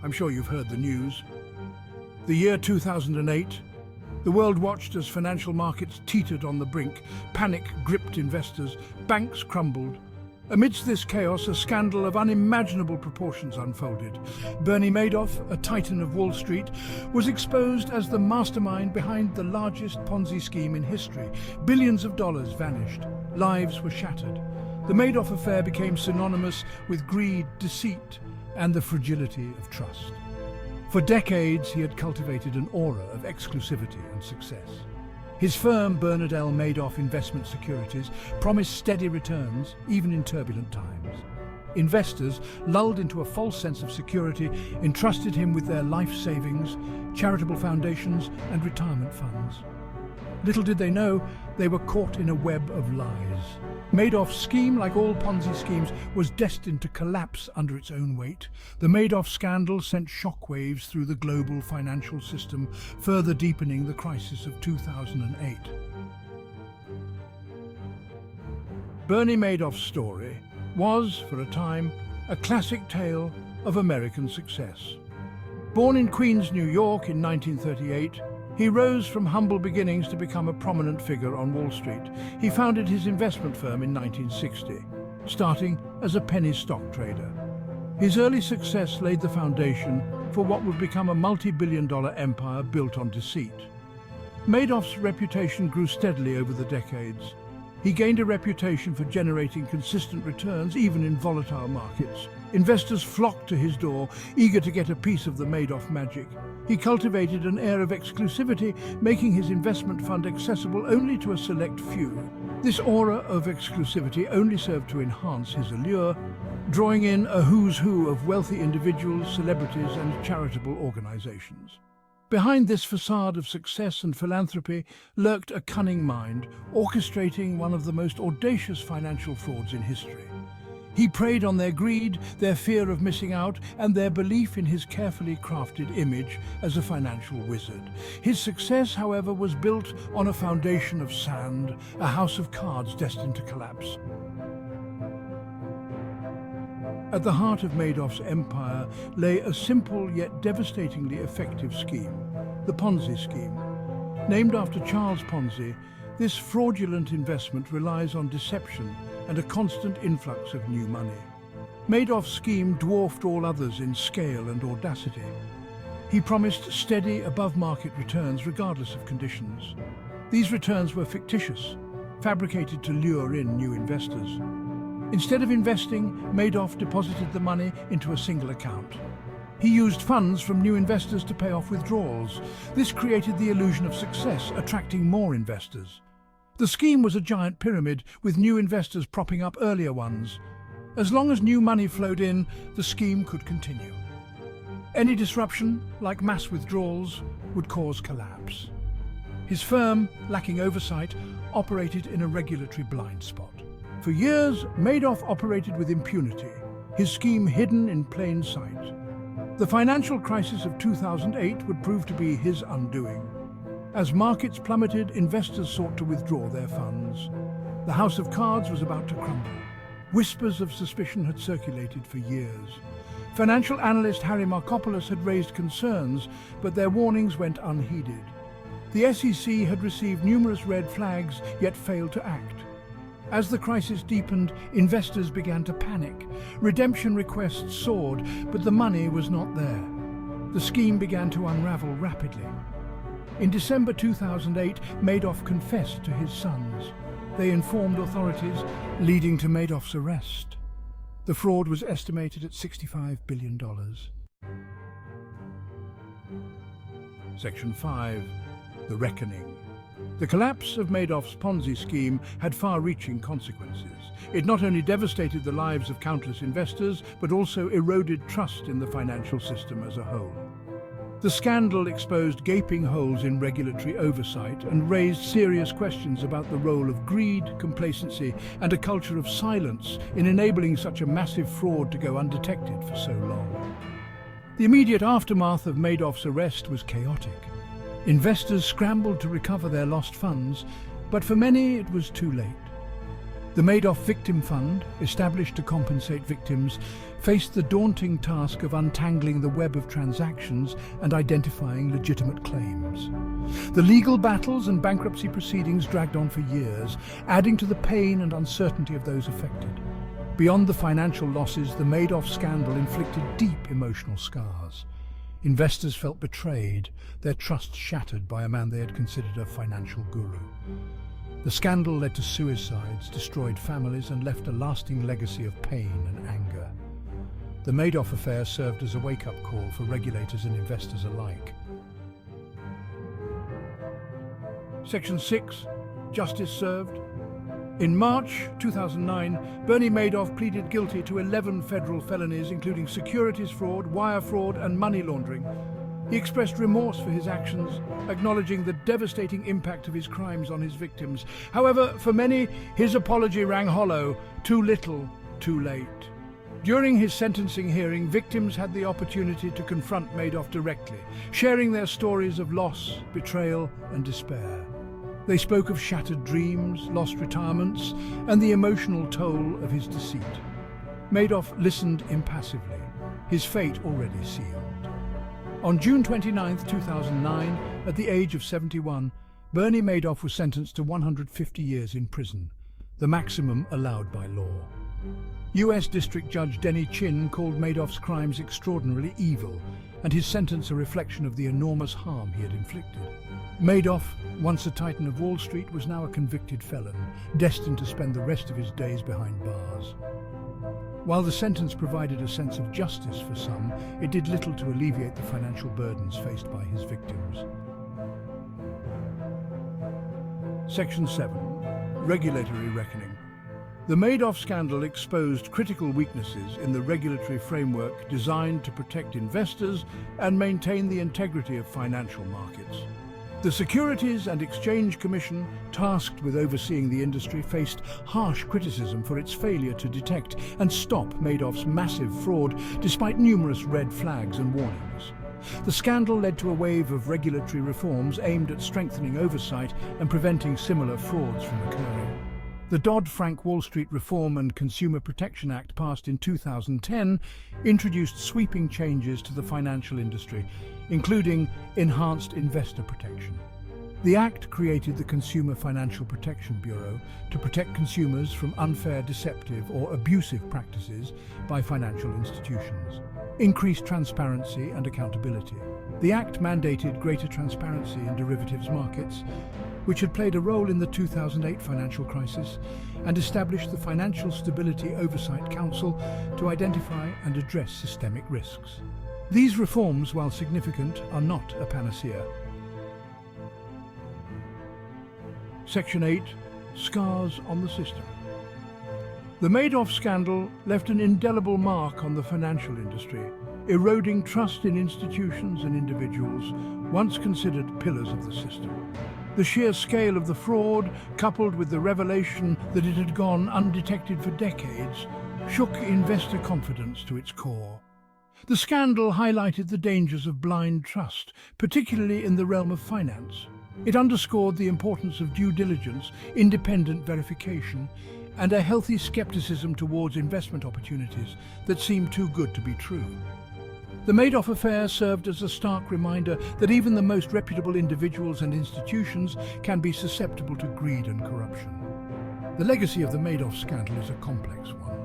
I'm sure you've heard the news. The year 2008, the world watched as financial markets teetered on the brink, panic gripped investors, banks crumbled. Amidst this chaos, a scandal of unimaginable proportions unfolded. Bernie Madoff, a titan of Wall Street, was exposed as the mastermind behind the largest Ponzi scheme in history. Billions of dollars vanished. Lives were shattered. The Madoff affair became synonymous with greed, deceit, and the fragility of trust. For decades, he had cultivated an aura of exclusivity and success. His firm, Bernie Madoff Investment Securities, promised steady returns, even in turbulent times. Investors, lulled into a false sense of security, entrusted him with their life savings, charitable foundations, and retirement funds. Little did they know, they were caught in a web of lies. Madoff's scheme, like all Ponzi schemes, was destined to collapse under its own weight. The Madoff scandal sent shockwaves through the global financial system, further deepening the crisis of 2008. Bernie Madoff's story was, for a time, a classic tale of American success. Born in Queens, New York in 1938, he rose from humble beginnings to become a prominent figure on Wall Street. He founded his investment firm in 1960, starting as a penny stock trader. His early success laid the foundation for what would become a multi-billion-dollar empire built on deceit. Madoff's reputation grew steadily over the decades. He gained a reputation for generating consistent returns even in volatile markets. Investors flocked to his door, eager to get a piece of the Madoff magic. He cultivated an air of exclusivity, making his investment fund accessible only to a select few. This aura of exclusivity only served to enhance his allure, drawing in a who's who of wealthy individuals, celebrities, and charitable organizations. Behind this facade of success and philanthropy lurked a cunning mind, orchestrating one of the most audacious financial frauds in history. He preyed on their greed, their fear of missing out, and their belief in his carefully crafted image as a financial wizard. His success, however, was built on a foundation of sand, a house of cards destined to collapse. At the heart of Madoff's empire lay a simple yet devastatingly effective scheme, the Ponzi scheme. Named after Charles Ponzi, this fraudulent investment relies on deception and a constant influx of new money. Madoff's scheme dwarfed all others in scale and audacity. He promised steady, above-market returns regardless of conditions. These returns were fictitious, fabricated to lure in new investors. Instead of investing, Madoff deposited the money into a single account. He used funds from new investors to pay off withdrawals. This created the illusion of success, attracting more investors. The scheme was a giant pyramid, with new investors propping up earlier ones. As long as new money flowed in, the scheme could continue. Any disruption, like mass withdrawals, would cause collapse. His firm, lacking oversight, operated in a regulatory blind spot. For years, Madoff operated with impunity, his scheme hidden in plain sight. The financial crisis of 2008 would prove to be his undoing. As markets plummeted, investors sought to withdraw their funds. The house of cards was about to crumble. Whispers of suspicion had circulated for years. Financial analyst Harry Markopoulos had raised concerns, but their warnings went unheeded. The SEC had received numerous red flags, yet failed to act. As the crisis deepened, investors began to panic. Redemption requests soared, but the money was not there. The scheme began to unravel rapidly. In December 2008, Madoff confessed to his sons. They informed authorities, leading to Madoff's arrest. The fraud was estimated at $65 billion. Section 5. The Reckoning. The collapse of Madoff's Ponzi scheme had far-reaching consequences. It not only devastated the lives of countless investors, but also eroded trust in the financial system as a whole. The scandal exposed gaping holes in regulatory oversight and raised serious questions about the role of greed, complacency, and a culture of silence in enabling such a massive fraud to go undetected for so long. The immediate aftermath of Madoff's arrest was chaotic. Investors scrambled to recover their lost funds, but for many it was too late. The Madoff Victim Fund, established to compensate victims, faced the daunting task of untangling the web of transactions and identifying legitimate claims. The legal battles and bankruptcy proceedings dragged on for years, adding to the pain and uncertainty of those affected. Beyond the financial losses, the Madoff scandal inflicted deep emotional scars. Investors felt betrayed, their trust shattered by a man they had considered a financial guru. The scandal led to suicides, destroyed families, and left a lasting legacy of pain and anger. The Madoff affair served as a wake-up call for regulators and investors alike. Section 6. Justice served. In March 2009, Bernie Madoff pleaded guilty to 11 federal felonies, including securities fraud, wire fraud, and money laundering. He expressed remorse for his actions, acknowledging the devastating impact of his crimes on his victims. However, for many, his apology rang hollow. Too little, too late. During his sentencing hearing, victims had the opportunity to confront Madoff directly, sharing their stories of loss, betrayal, and despair. They spoke of shattered dreams, lost retirements, and the emotional toll of his deceit. Madoff listened impassively, his fate already sealed. On June 29, 2009, at the age of 71, Bernie Madoff was sentenced to 150 years in prison, the maximum allowed by law. US District Judge Denny Chin called Madoff's crimes extraordinarily evil, and his sentence a reflection of the enormous harm he had inflicted. Madoff, once a titan of Wall Street, was now a convicted felon, destined to spend the rest of his days behind bars. While the sentence provided a sense of justice for some, it did little to alleviate the financial burdens faced by his victims. Section 7. Regulatory reckoning. The Madoff scandal exposed critical weaknesses in the regulatory framework designed to protect investors and maintain the integrity of financial markets. The Securities and Exchange Commission, tasked with overseeing the industry, faced harsh criticism for its failure to detect and stop Madoff's massive fraud, despite numerous red flags and warnings. The scandal led to a wave of regulatory reforms aimed at strengthening oversight and preventing similar frauds from occurring. The Dodd-Frank Wall Street Reform and Consumer Protection Act, passed in 2010, introduced sweeping changes to the financial industry, including enhanced investor protection. The Act created the Consumer Financial Protection Bureau to protect consumers from unfair, deceptive, or abusive practices by financial institutions, increased transparency and accountability. The Act mandated greater transparency in derivatives markets, which had played a role in the 2008 financial crisis, and established the Financial Stability Oversight Council to identify and address systemic risks. These reforms, while significant, are not a panacea. Section 8. Scars on the system. The Madoff scandal left an indelible mark on the financial industry, eroding trust in institutions and individuals once considered pillars of the system. The sheer scale of the fraud, coupled with the revelation that it had gone undetected for decades, shook investor confidence to its core. The scandal highlighted the dangers of blind trust, particularly in the realm of finance. It underscored the importance of due diligence, independent verification, and a healthy skepticism towards investment opportunities that seemed too good to be true. The Madoff affair served as a stark reminder that even the most reputable individuals and institutions can be susceptible to greed and corruption. The legacy of the Madoff scandal is a complex one.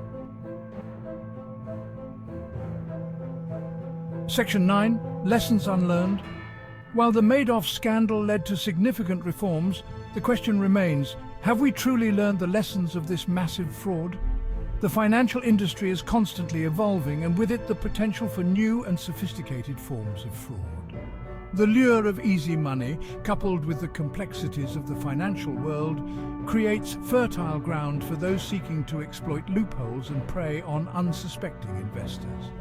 Section 9. Lessons unlearned. While the Madoff scandal led to significant reforms, the question remains, have we truly learned the lessons of this massive fraud? The financial industry is constantly evolving, and with it the potential for new and sophisticated forms of fraud. The lure of easy money, coupled with the complexities of the financial world, creates fertile ground for those seeking to exploit loopholes and prey on unsuspecting investors.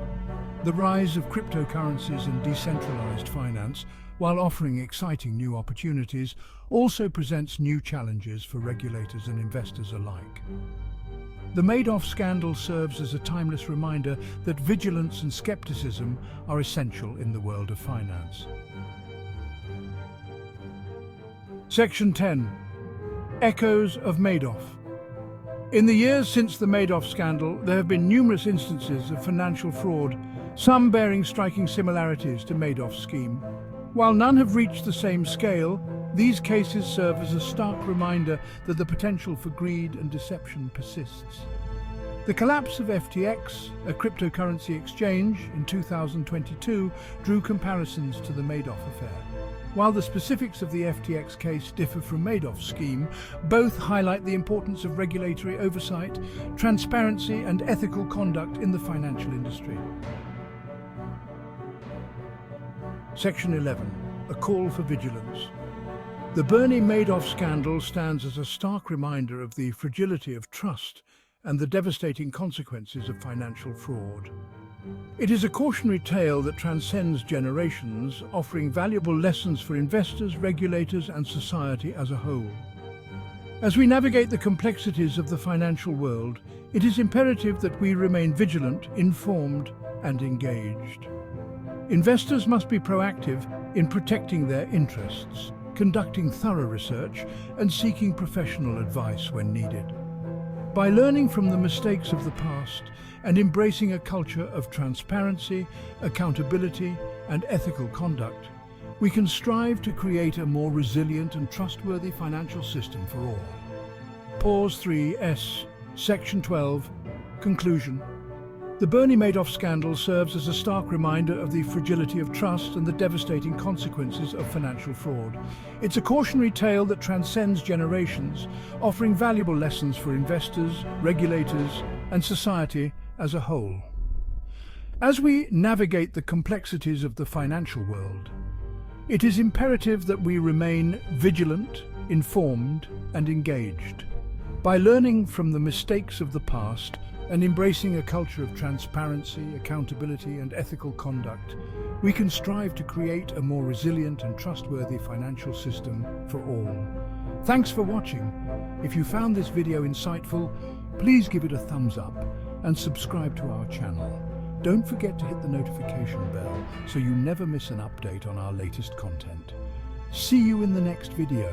The rise of cryptocurrencies and decentralized finance, while offering exciting new opportunities, also presents new challenges for regulators and investors alike. The Madoff scandal serves as a timeless reminder that vigilance and skepticism are essential in the world of finance. Section 10. Echoes of Madoff. In the years since the Madoff scandal, there have been numerous instances of financial fraud, some bearing striking similarities to Madoff's scheme. While none have reached the same scale, these cases serve as a stark reminder that the potential for greed and deception persists. The collapse of FTX, a cryptocurrency exchange, in 2022 drew comparisons to the Madoff affair. While the specifics of the FTX case differ from Madoff's scheme, both highlight the importance of regulatory oversight, transparency, and ethical conduct in the financial industry. Section 11. A call for vigilance. The Bernie Madoff scandal stands as a stark reminder of the fragility of trust and the devastating consequences of financial fraud. It is a cautionary tale that transcends generations, offering valuable lessons for investors, regulators, and society as a whole. As we navigate the complexities of the financial world, it is imperative that we remain vigilant, informed, and engaged. Investors must be proactive in protecting their interests, conducting thorough research, and seeking professional advice when needed. By learning from the mistakes of the past and embracing a culture of transparency, accountability, and ethical conduct, we can strive to create a more resilient and trustworthy financial system for all. Pause 3S, Section 12, Conclusion. The Bernie Madoff scandal serves as a stark reminder of the fragility of trust and the devastating consequences of financial fraud. It's a cautionary tale that transcends generations, offering valuable lessons for investors, regulators, and society as a whole. As we navigate the complexities of the financial world, it is imperative that we remain vigilant, informed, and engaged. By learning from the mistakes of the past and embracing a culture of transparency, accountability, and ethical conduct, we can strive to create a more resilient and trustworthy financial system for all. Thanks for watching. If you found this video insightful, please give it a thumbs up and subscribe to our channel. Don't forget to hit the notification bell so you never miss an update on our latest content. See you in the next video.